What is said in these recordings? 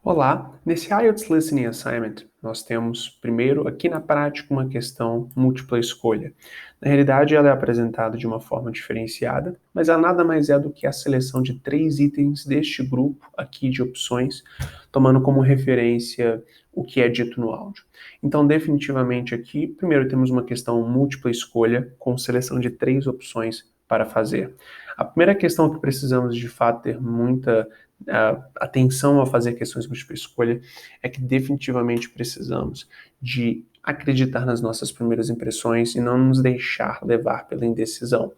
Olá, nesse IELTS Listening Assignment, nós temos primeiro aqui na prática uma questão múltipla escolha. Na realidade, ela é apresentada de uma forma diferenciada, mas ela nada mais é do que a seleção de 3 itens deste grupo aqui de opções, tomando como referência o que é dito no áudio. Então, definitivamente aqui, primeiro temos uma questão múltipla escolha com seleção de 3 opções para fazer. A primeira questão que precisamos de fato ter muita atenção ao fazer questões múltipla escolha é que definitivamente precisamos de acreditar nas nossas primeiras impressões e não nos deixar levar pela indecisão.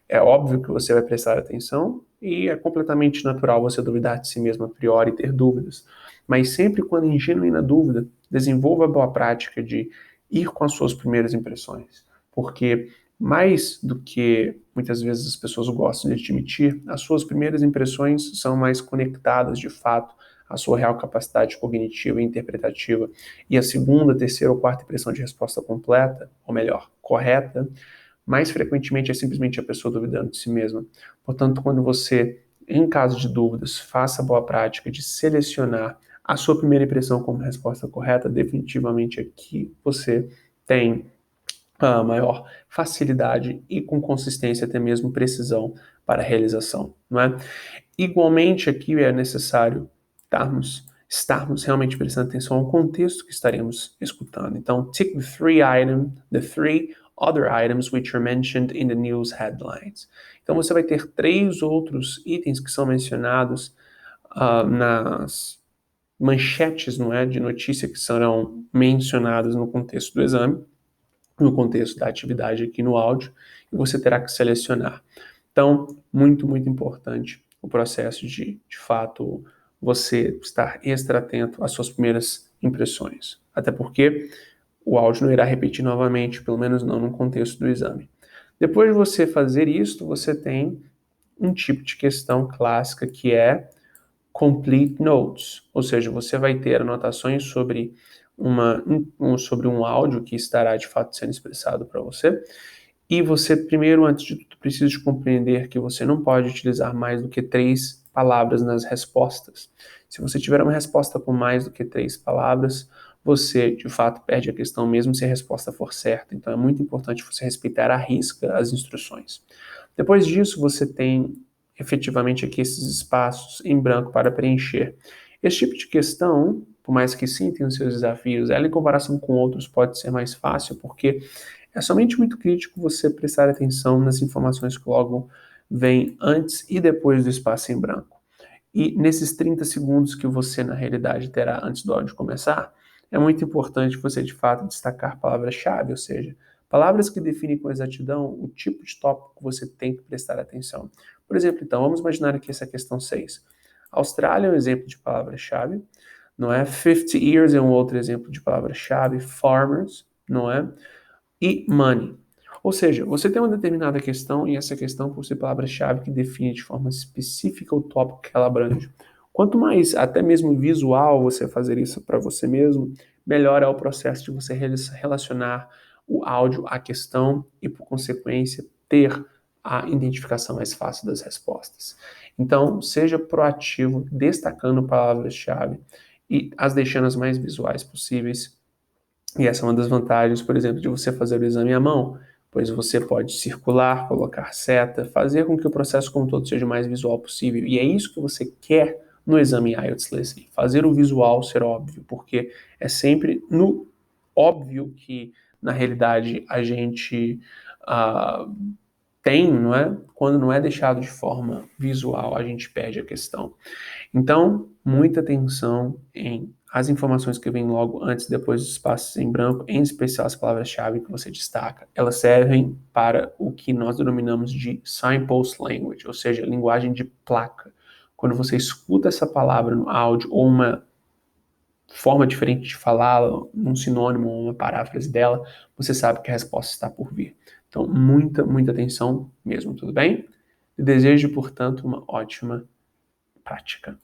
É óbvio que você vai prestar atenção e é completamente natural você duvidar de si mesmo a priori e ter dúvidas, mas sempre quando em genuína dúvida, desenvolva a boa prática de ir com as suas primeiras impressões, porque mais do que muitas vezes as pessoas gostam de admitir, as suas primeiras impressões são mais conectadas de fato à sua real capacidade cognitiva e interpretativa. E a segunda, terceira ou quarta impressão de resposta completa, ou melhor, correta, mais frequentemente é simplesmente a pessoa duvidando de si mesma. Portanto, quando você, em caso de dúvidas, faça a boa prática de selecionar a sua primeira impressão como resposta correta, definitivamente aqui você tem a maior facilidade e com consistência, até mesmo precisão para a realização, não é? Igualmente aqui é necessário estarmos realmente prestando atenção ao contexto que estaremos escutando. Então, tick the three other items which are mentioned in the news headlines. Então você vai ter 3 outros itens que são mencionados nas manchetes, não é, de notícia que serão mencionadas no contexto do exame, no contexto da atividade aqui no áudio, e você terá que selecionar. Então, muito importante o processo de fato, você estar extra atento às suas primeiras impressões. Até porque o áudio não irá repetir novamente, pelo menos não no contexto do exame. Depois de você fazer isso, você tem um tipo de questão clássica que é complete notes, ou seja, você vai ter anotações sobre sobre um áudio que estará de fato sendo expressado para você, e você primeiro, antes de tudo, precisa de compreender que você não pode utilizar mais do que 3 palavras nas respostas. Se você tiver uma resposta com mais do que 3 palavras, você de fato perde a questão mesmo se a resposta for certa. Então é muito importante você respeitar à risca as instruções. Depois disso, você tem efetivamente aqui esses espaços em branco para preencher. Esse tipo de questão, por mais que sim tenha os seus desafios, ela em comparação com outros pode ser mais fácil, porque é somente muito crítico você prestar atenção nas informações que logo vêm antes e depois do espaço em branco. E nesses 30 segundos que você, na realidade, terá antes do áudio começar, é muito importante você, de fato, destacar palavras-chave, ou seja, palavras que definem com exatidão o tipo de tópico que você tem que prestar atenção. Por exemplo, então, vamos imaginar aqui essa questão 6. Austrália é um exemplo de palavra-chave, não é? 50 years é um outro exemplo de palavra-chave, farmers, não é? E money. Ou seja, você tem uma determinada questão e essa questão possui palavra-chave que define de forma específica o tópico que ela abrange. Quanto mais, até mesmo visual, você fazer isso para você mesmo, melhor é o processo de você relacionar o áudio à questão e, por consequência, ter a identificação mais fácil das respostas. Então, seja proativo, destacando palavras-chave e as deixando as mais visuais possíveis, e essa é uma das vantagens, por exemplo, de você fazer o exame à mão, pois você pode circular, colocar seta, fazer com que o processo como um todo seja o mais visual possível. E é isso que você quer no exame IELTS Listening, fazer o visual ser óbvio, porque é sempre no óbvio que, na realidade, a gente uh, tem, não é? Quando não é deixado de forma visual, a gente perde a questão. Então, muita atenção em as informações que vêm logo antes e depois dos espaços em branco, em especial as palavras-chave que você destaca. Elas servem para o que nós denominamos de signpost language, ou seja, linguagem de placa. Quando você escuta essa palavra no áudio ou uma forma diferente de falar, um sinônimo ou uma paráfrase dela, você sabe que a resposta está por vir. Então, muita atenção mesmo, tudo bem? E desejo, portanto, uma ótima prática.